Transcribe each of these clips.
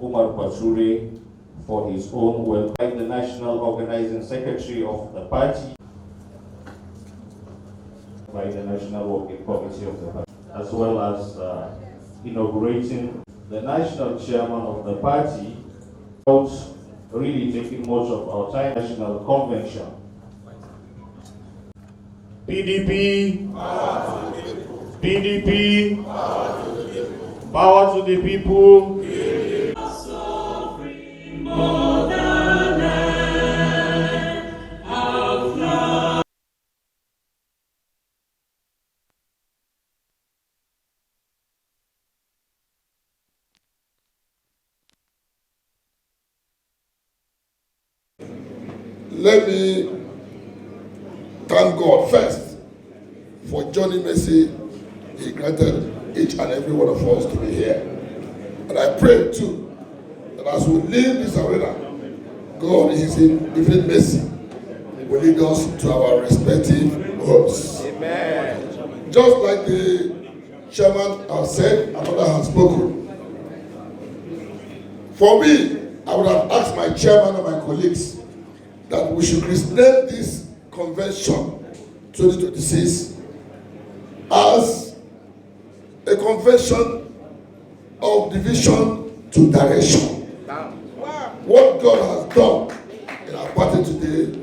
Umar Pature for his own welfare. The National Organizing Secretary of the party, by the National Working Committee of the party, as well as inaugurating the National Chairman of the party, without really taking much of our time. National Convention. PDP, PDP, power to the people. Let me thank God first for Johnny Mercy. He granted each and every one of us to be here. And I pray too that as we leave this arena, God in His infinite mercy will lead us to our respective homes. Amen. Just like the chairman has said, another has spoken. For me, I would have asked my chairman and my colleagues that we should rename this convention 2026 as a convention of division to direction. What God has done in our party today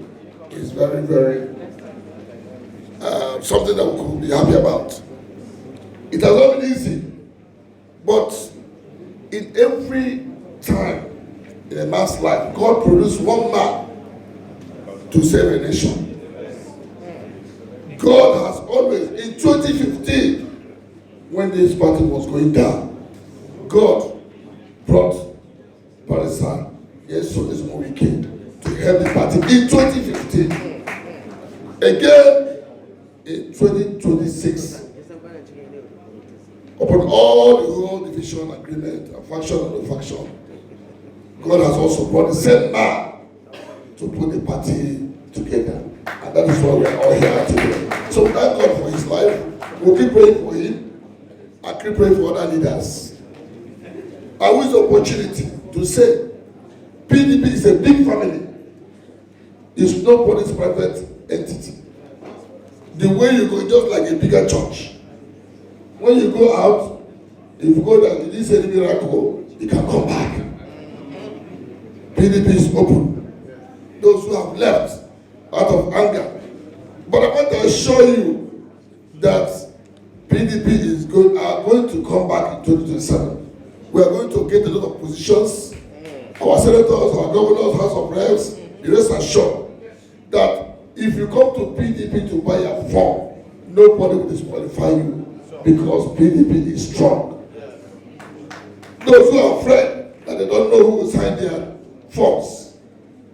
is very, very something that we could be happy about. It has not been easy, but in every time in a man's life, God produced one man to save a nation. God has always, in 2015, when this party was going down, God brought Parisa, yes, so this Wike, to help the party in 2015. Again, in 2026, upon all the whole division agreement, and faction and no faction, God has also brought the same man to put the party together. And that is why we are all here today. So thank God for his life. We'll keep praying for him and keep praying for other leaders. I wish the opportunity to say PDP is a big family. It's nobody's private entity. The way you go, just like a bigger church. When you go out, if you go there, this is a miracle, you can come back. PDP is open. Those who have left out of anger. But I want to assure you that PDP is going to come back in 2027. We are going to get a lot of positions. Our senators, our governors, House of Reps, the rest assured that if you come to PDP to buy a form, nobody will disqualify you because PDP is strong. Those who are afraid that they don't know who will sign their forms,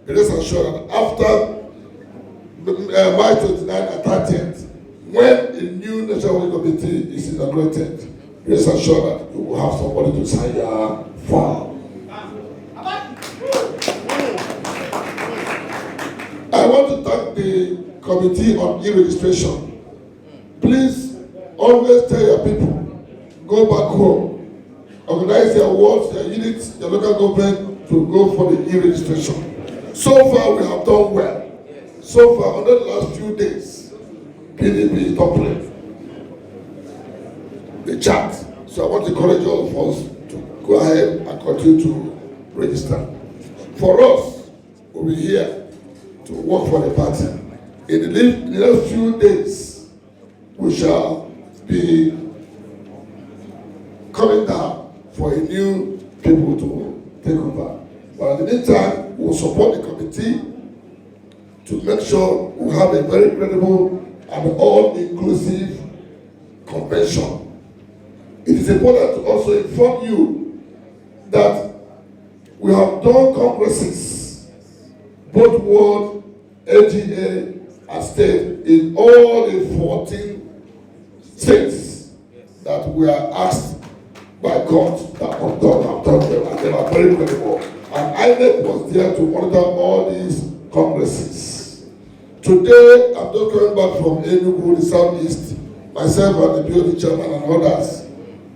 it is assured that after March 29 and 30th, when a new national committee is inaugurated, it is assured that you will have somebody to sign your form. I want to thank the committee on e-registration. Please always tell your people, go back home, organize their wards, their units, their local government to go for the e-registration. So far, we have done well. So far, under the last few days, PDP is toppling the chart. So I want to encourage all of us to go ahead and continue to register. For us, we'll be here to work for the party. In the next few days, we shall be coming down for a new people to take over. But in the meantime, we'll support the committee to make sure we have a very credible and all-inclusive convention. It is important to also inform you that we have done congresses, both world, AGA, and state, in all the 14 states that we are asked by God that have done them, and they are very credible. And INEC was there to monitor all these congresses. Today, I'm just coming back from Enugu, the southeast, myself and the BOD chairman and others,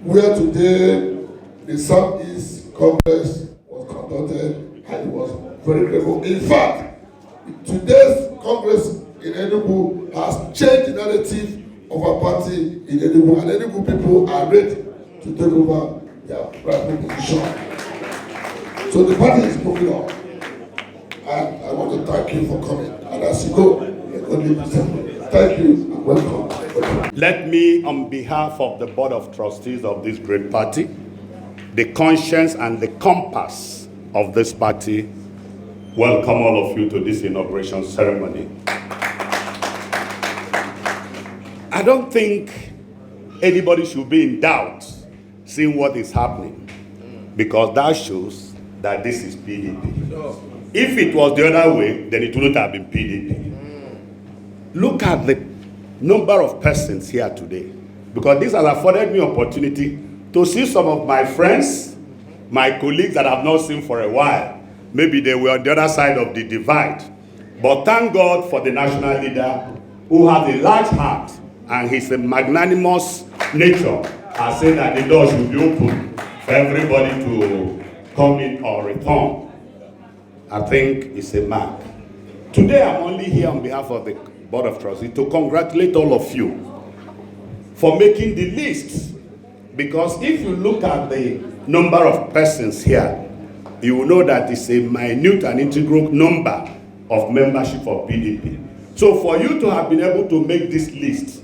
where today the Southeast Congress conducted, and it was very credible. In fact, today's Congress in Enugu has changed the narrative of our party in Enugu, and Enugu people are ready to take over their rightful position. So the party is moving on. And I want to thank you for coming. And as you go, thank you and welcome. Let me, on behalf of the Board of Trustees of this great party, the conscience and the compass of this party, welcome all of you to this inauguration ceremony. I don't think anybody should be in doubt seeing what is happening, because that shows that this is PDP. If it was the other way, then it wouldn't have been PDP. Look at the number of persons here today, because this has afforded me opportunity to see some of my friends, my colleagues that I've not seen for a while. Maybe they were on the other side of the divide. But thank God for the national leader who has a large heart and he's a magnanimous nature, has said that the door should be open for everybody to come in or return. I think it's a mark. Today I'm only here on behalf of the Board of Trustees to congratulate all of you for making the list. Because if you look at the number of persons here, you will know that it's a minute and integral number of membership of PDP. So for you to have been able to make this list,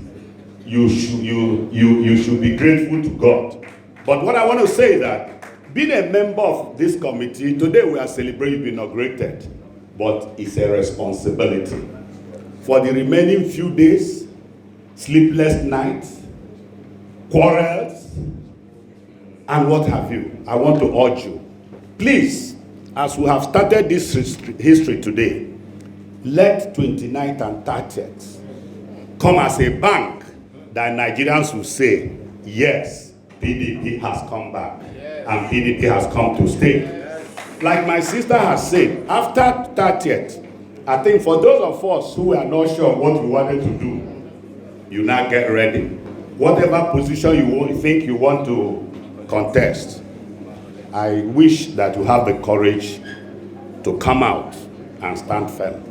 you should be grateful to God. But what I want to say is that being a member of this committee, today we are celebrating being inaugurated, but it's a responsibility. For the remaining few days, sleepless nights, quarrels, and what have you, I want to urge you, please, as we have started this history today, let 29th and 30th come as a bank that Nigerians will say, yes, PDP has come back. And PDP has come to stay. Like my sister has said, after 30th, I think for those of us who are not sure what we wanted to do, you now get ready. Whatever position you think you want to contest, I wish that you have the courage to come out and stand firm.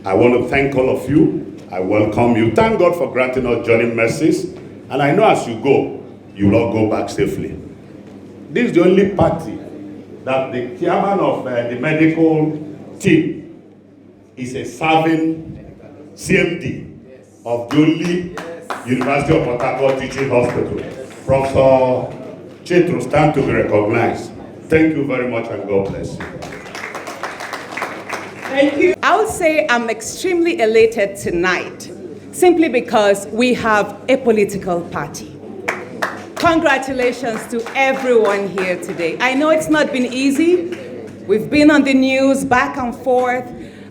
I want to thank all of you. I welcome you. Thank God for granting us journey mercies. And I know as you go, you will all go back safely. This is the only party that the chairman of the medical team is a serving CMD of the only University of Port Harcourt Teaching Hospital. Professor Chetru stand to be recognized. Thank you very much and God bless you. Thank you. I would say I'm extremely elated tonight, simply because we have a political party. Congratulations to everyone here today. I know it's not been easy. We've been on the news back and forth,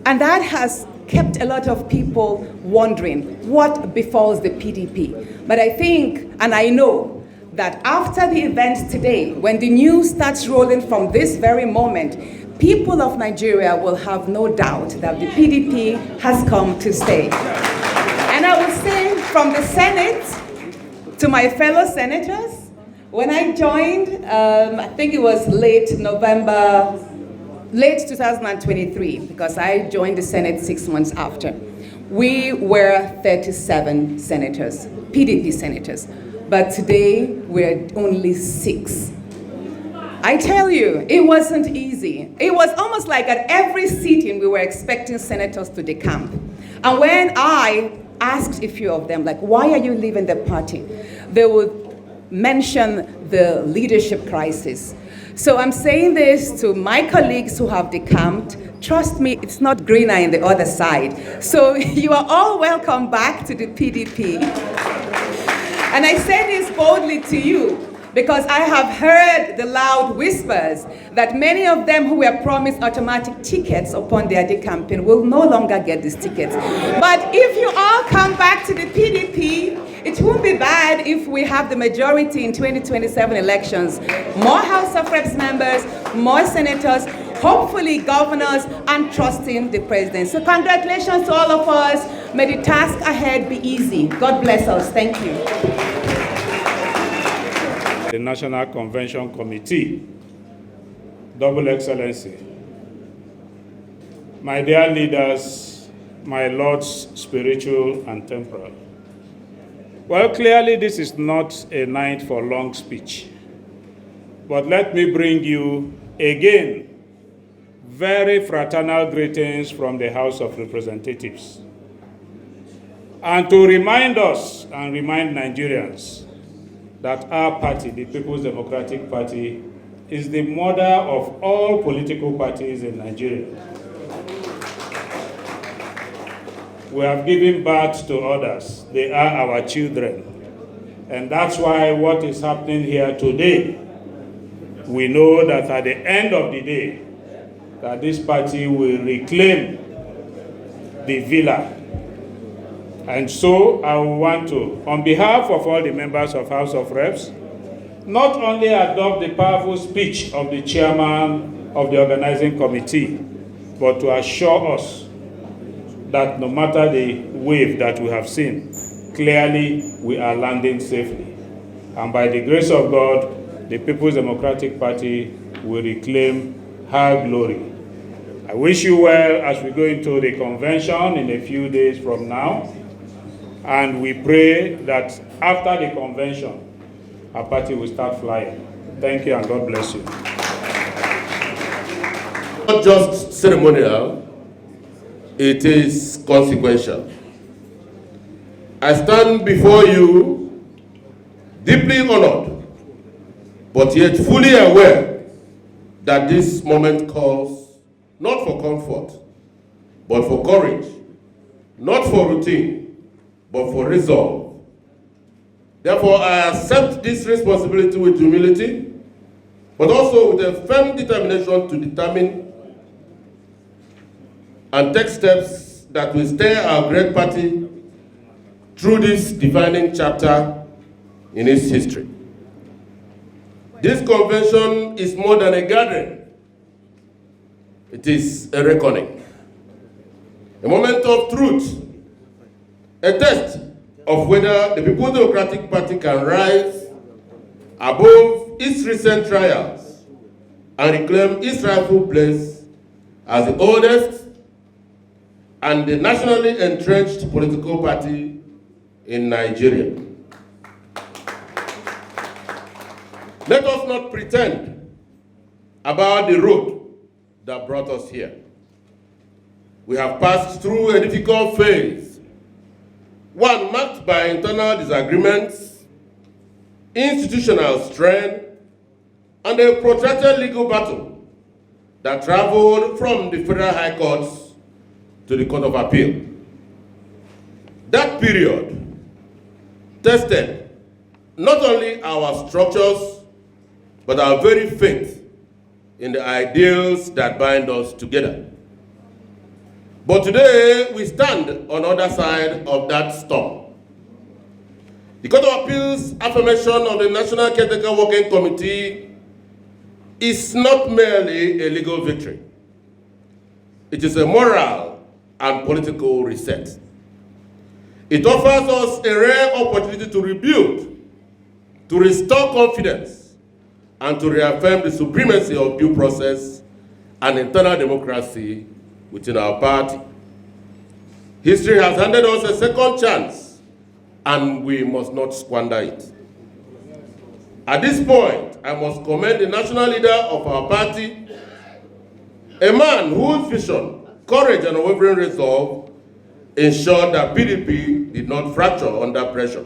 and that has kept a lot of people wondering what befalls the PDP. But I think, and I know, that after the event today, when the news starts rolling from this very moment, people of Nigeria will have no doubt that the PDP has come to stay. And I will say, from the Senate to my fellow senators, when I joined, I think it was late 2023, because I joined the Senate 6 months after. We were 37 senators, PDP senators, but today we're only 6. I tell you, it wasn't easy. It was almost like at every sitting we were expecting senators to decamp. And when I asked a few of them, like, why are you leaving the party? They would mention the leadership crisis. So I'm saying this to my colleagues who have decamped. Trust me, it's not greener in the other side. So you are all welcome back to the PDP. And I say this boldly to you, because I have heard the loud whispers that many of them who were promised automatic tickets upon their decamping will no longer get these tickets. But if you all come back to the PDP, it won't be bad if we have the majority in 2027 elections. More House of Reps members, more senators, hopefully governors, and trusting the president. So congratulations to all of us. May the task ahead be easy. God bless us. Thank you. The National Convention Committee Double Excellency, my dear leaders, my lords spiritual and temporal. Well, clearly this is not a night for long speech, but let me bring you again very fraternal greetings from the House of Representatives, and to remind us and remind Nigerians that our party, the People's Democratic Party, is the mother of all political parties in Nigeria. We have given birth to others. They are our children. And that's why what is happening here today, we know that at the end of the day, that this party will reclaim the villa. And so I want to, on behalf of all the members of House of Reps, not only adopt the powerful speech of the chairman of the organizing committee, but to assure us that no matter the wave that we have seen, clearly we are landing safely. And by the grace of God, the People's Democratic Party will reclaim her glory. I wish you well as we go into the convention in a few days from now. And we pray that after the convention, our party will start flying. Thank you and God bless you. Not just ceremonial, it is consequential. I stand before you deeply honored, but yet fully aware that this moment calls not for comfort, but for courage, not for routine, but for resolve. Therefore, I accept this responsibility with humility, but also with a firm determination to determine and take steps that will steer our great party through this defining chapter in its history. This convention is more than a gathering. It is a reckoning, a moment of truth, a test of whether the People's Democratic Party can rise above its recent trials and reclaim its rightful place as the oldest and the nationally entrenched political party in Nigeria. Let us not pretend about the road that brought us here. We have passed through a difficult phase, one marked by internal disagreements, institutional strain, and a protracted legal battle that traveled from the Federal High Courts to the Court of Appeal. That period tested not only our structures, but our very faith in the ideals that bind us together. But today, we stand on the other side of that storm. The Court of Appeal's affirmation of the National Caretaker Working Committee is not merely a legal victory. It is a moral and political reset. It offers us a rare opportunity to rebuild, to restore confidence, and to reaffirm the supremacy of due process and internal democracy within our party. History has handed us a second chance, and we must not squander it. At this point, I must commend the national leader of our party, a man whose vision, courage, and unwavering resolve ensured that PDP did not fracture under pressure.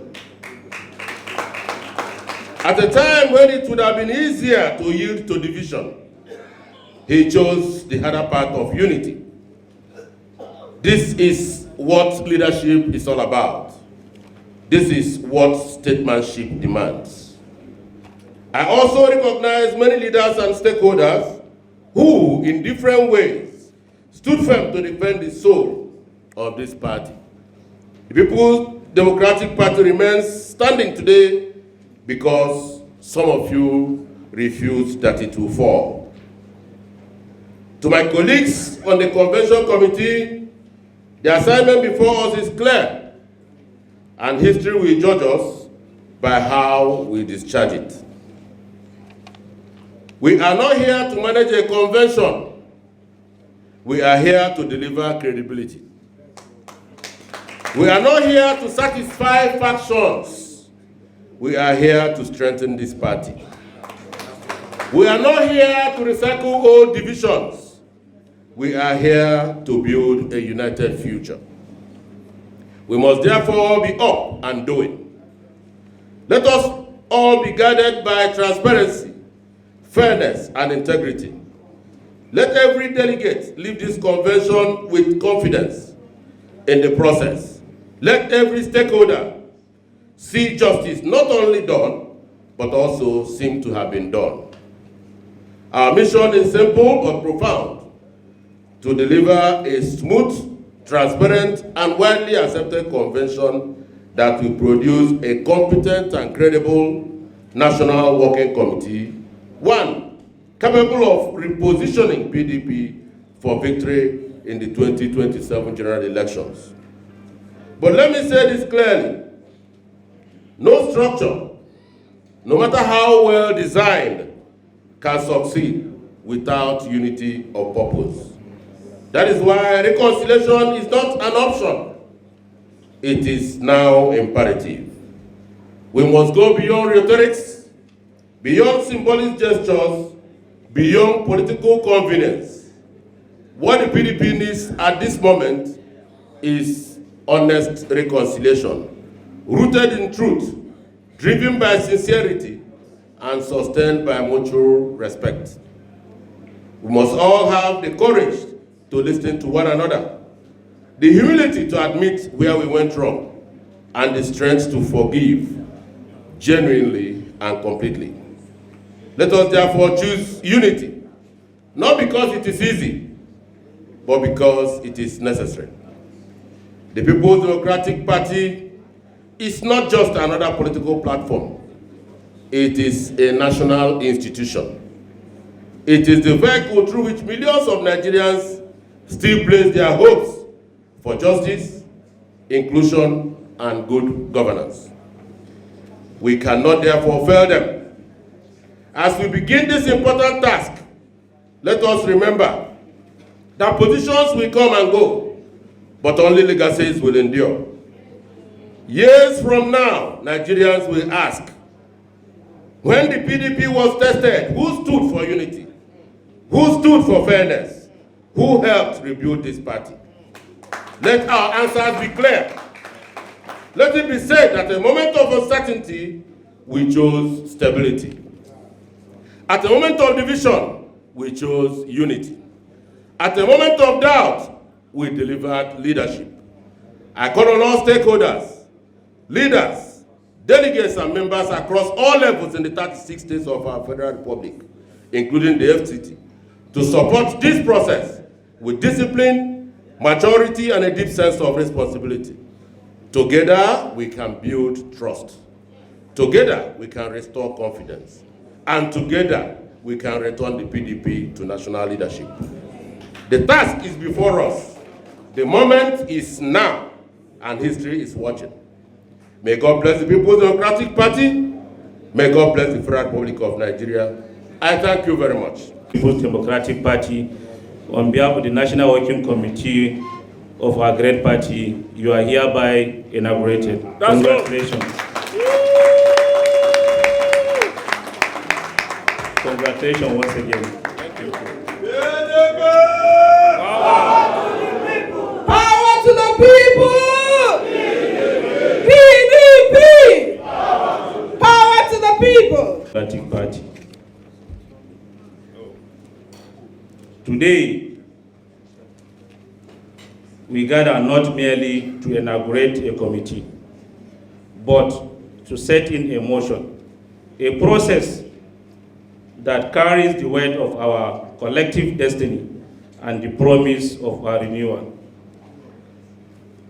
At a time when it would have been easier to yield to division, he chose the harder path of unity. This is what leadership is all about. This is what statesmanship demands. I also recognize many leaders and stakeholders who, in different ways, stood firm to defend the soul of this party. The People's Democratic Party remains standing today because some of you refused that it will fall. To my colleagues on the convention committee, the assignment before us is clear, and history will judge us by how we discharge it. We are not here to manage a convention. We are here to deliver credibility. We are not here to satisfy factions. We are here to strengthen this party. We are not here to recycle old divisions. We are here to build a united future. We must therefore be up and doing. Let us all be guided by transparency, fairness, and integrity. Let every delegate leave this convention with confidence in the process. Let every stakeholder see justice not only done, but also seem to have been done. Our mission is simple but profound: to deliver a smooth, transparent, and widely accepted convention that will produce a competent and credible national working committee, one capable of repositioning PDP for victory in the 2027 general elections. But let me say this clearly: no structure, no matter how well designed, can succeed without unity of purpose. That is why reconciliation is not an option. It is now imperative. We must go beyond rhetorics, beyond symbolic gestures, beyond political convenience. What the PDP needs at this moment is honest reconciliation, rooted in truth, driven by sincerity, and sustained by mutual respect. We must all have the courage to listen to one another, the humility to admit where we went wrong, and the strength to forgive genuinely and completely. Let us therefore choose unity, not because it is easy, but because it is necessary. The People's Democratic Party is not just another political platform. It is a national institution. It is the vehicle through which millions of Nigerians still place their hopes for justice, inclusion, and good governance. We cannot therefore fail them. As we begin this important task, let us remember that positions will come and go, but only legacies will endure. Years from now, Nigerians will ask, when the PDP was tested, who stood for unity? Who stood for fairness? Who helped rebuild this party? Let our answers be clear. Let it be said that at a moment of uncertainty, we chose stability. At a moment of division, we chose unity. At a moment of doubt, we delivered leadership. I call on all stakeholders, leaders, delegates and members across all levels in the 36 states of our Federal Republic, including the FCT, to support this process with discipline, maturity, and a deep sense of responsibility. Together, we can build trust. Together, we can restore confidence. And together, we can return the PDP to national leadership. The task is before us. The moment is now, and history is watching. May God bless the People's Democratic Party. May God bless the Federal Republic of Nigeria. I thank you very much. People's Democratic Party, on behalf of the National Working Committee of our great party, you are hereby inaugurated. Congratulations. Congratulations once again. Thank you. Power to the people! PDP! Power to the people! Democratic Party. Today, we gather not merely to inaugurate a committee, but to set in motion a process that carries the weight of our collective destiny and the promise of our renewal.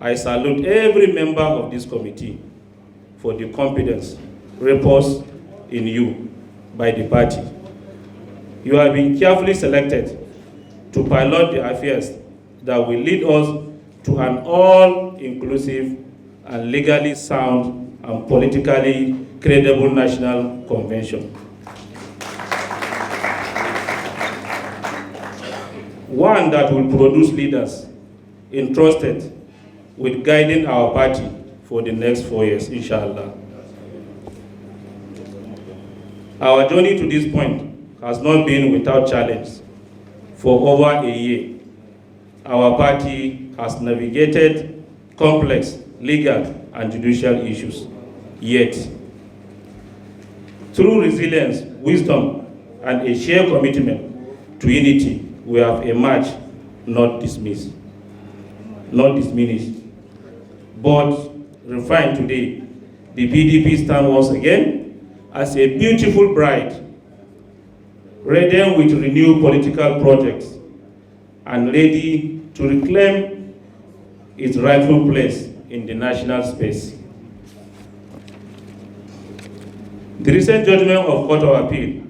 I salute every member of this committee for the confidence reposed in you by the party. You have been carefully selected to pilot the affairs that will lead us to an all-inclusive and legally sound and politically credible national convention. one that will produce leaders entrusted with guiding our party for the next 4 years, inshallah. Our journey to this point has not been without challenge. For over a year, our party has navigated complex legal and judicial issues. Yet, through resilience, wisdom, and a shared commitment to unity, we have emerged not diminished, but refined today. The PDP stands once again as a beautiful bride, radiant with renewed political projects and ready to reclaim its rightful place in the national space. The recent judgment of Court of Appeal,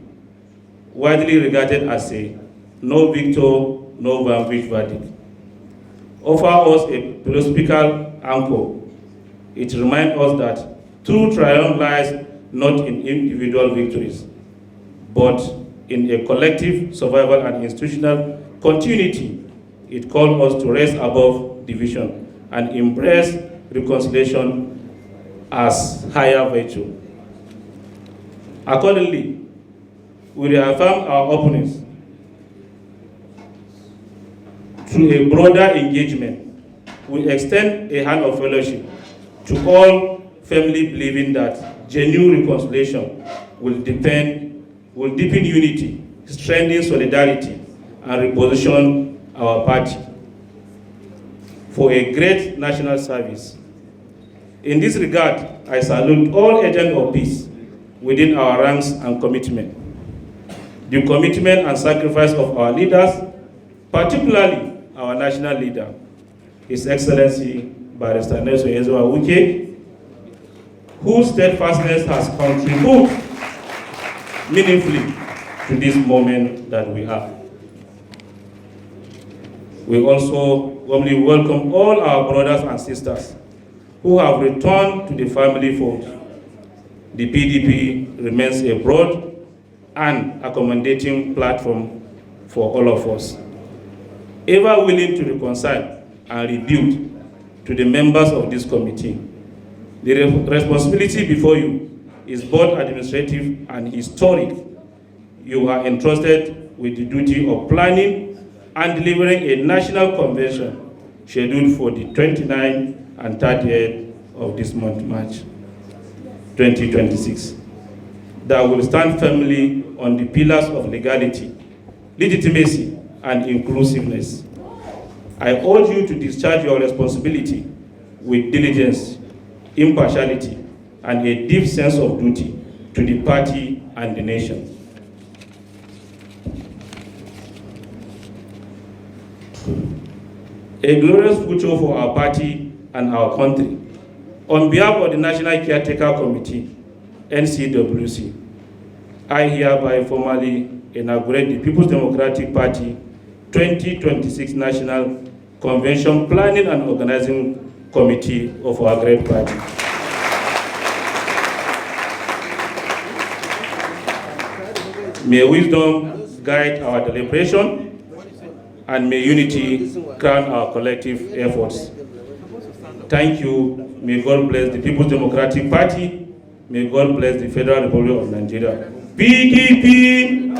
widely regarded as a no victor, no vanquish verdict, offers us a philosophical anchor. It reminds us that true triumph lies not in individual victories, but in a collective survival and institutional continuity. It calls us to rise above division and embrace reconciliation as higher virtue. Accordingly, we reaffirm our openness through a broader engagement. We extend a hand of fellowship to all firmly believing that genuine reconciliation will deepen unity, strengthen solidarity, and reposition our party for a great national service. In this regard, I salute all agents of peace within our ranks and commitment. The commitment and sacrifice of our leaders, particularly our national leader, His Excellency Barrister Nelson Wike, whose steadfastness has contributed meaningfully to this moment that we have. We also warmly welcome all our brothers and sisters who have returned to the family fold. The PDP remains a broad and accommodating platform for all of us, ever willing to reconcile and rebuild to the members of this committee. The responsibility before you is both administrative and historic. You are entrusted with the duty of planning and delivering a national convention scheduled for the 29th and 30th of this month, March 2026, that will stand firmly on the pillars of legality, legitimacy, and inclusiveness. I urge you to discharge your responsibility with diligence, impartiality, and a deep sense of duty to the party and the nation. A glorious future for our party and our country. On behalf of the National Caretaker Committee, NCWC, I hereby formally inaugurate the People's Democratic Party 2026 National Convention Planning and Organizing Committee of our great party. May wisdom guide our deliberation, and may unity crown our collective efforts. Thank you. May God bless the People's Democratic Party. May God bless the Federal Republic of Nigeria. PDP,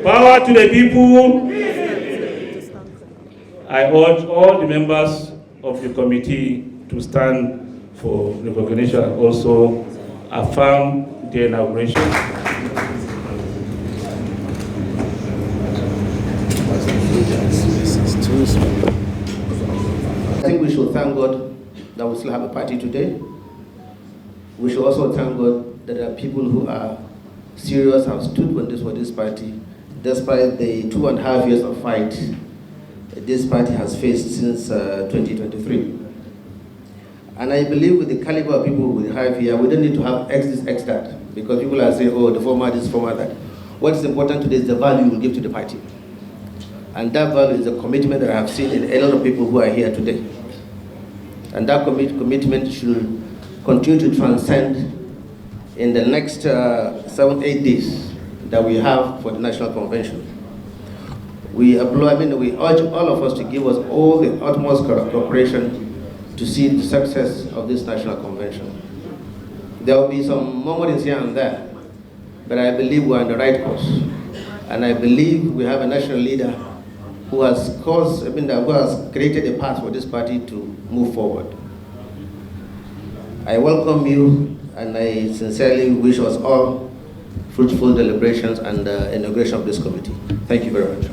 power to the people. I urge all the members of the committee to stand for recognition and also affirm the inauguration. I think we should thank God that we still have a party today. We should also thank God that there are people who are serious, have stood with this party, despite the 2.5 years of fight this party has faced since 2023. And I believe with the caliber of people we have here, we don't need to have X this, X that, because people are saying, oh, the former this, former that. What is important today is the value we give to the party. And that value is a commitment that I have seen in a lot of people who are here today. And that commitment should continue to transcend in the next 7-8 days that we have for the National Convention. we urge all of us to give us all the utmost cooperation to see the success of this national convention. There will be some murmurings here and there, but I believe we're on the right course. And I believe we have a national leader who has who has created a path for this party to move forward. I welcome you, and I sincerely wish us all fruitful deliberations and inauguration of this committee. Thank you very much.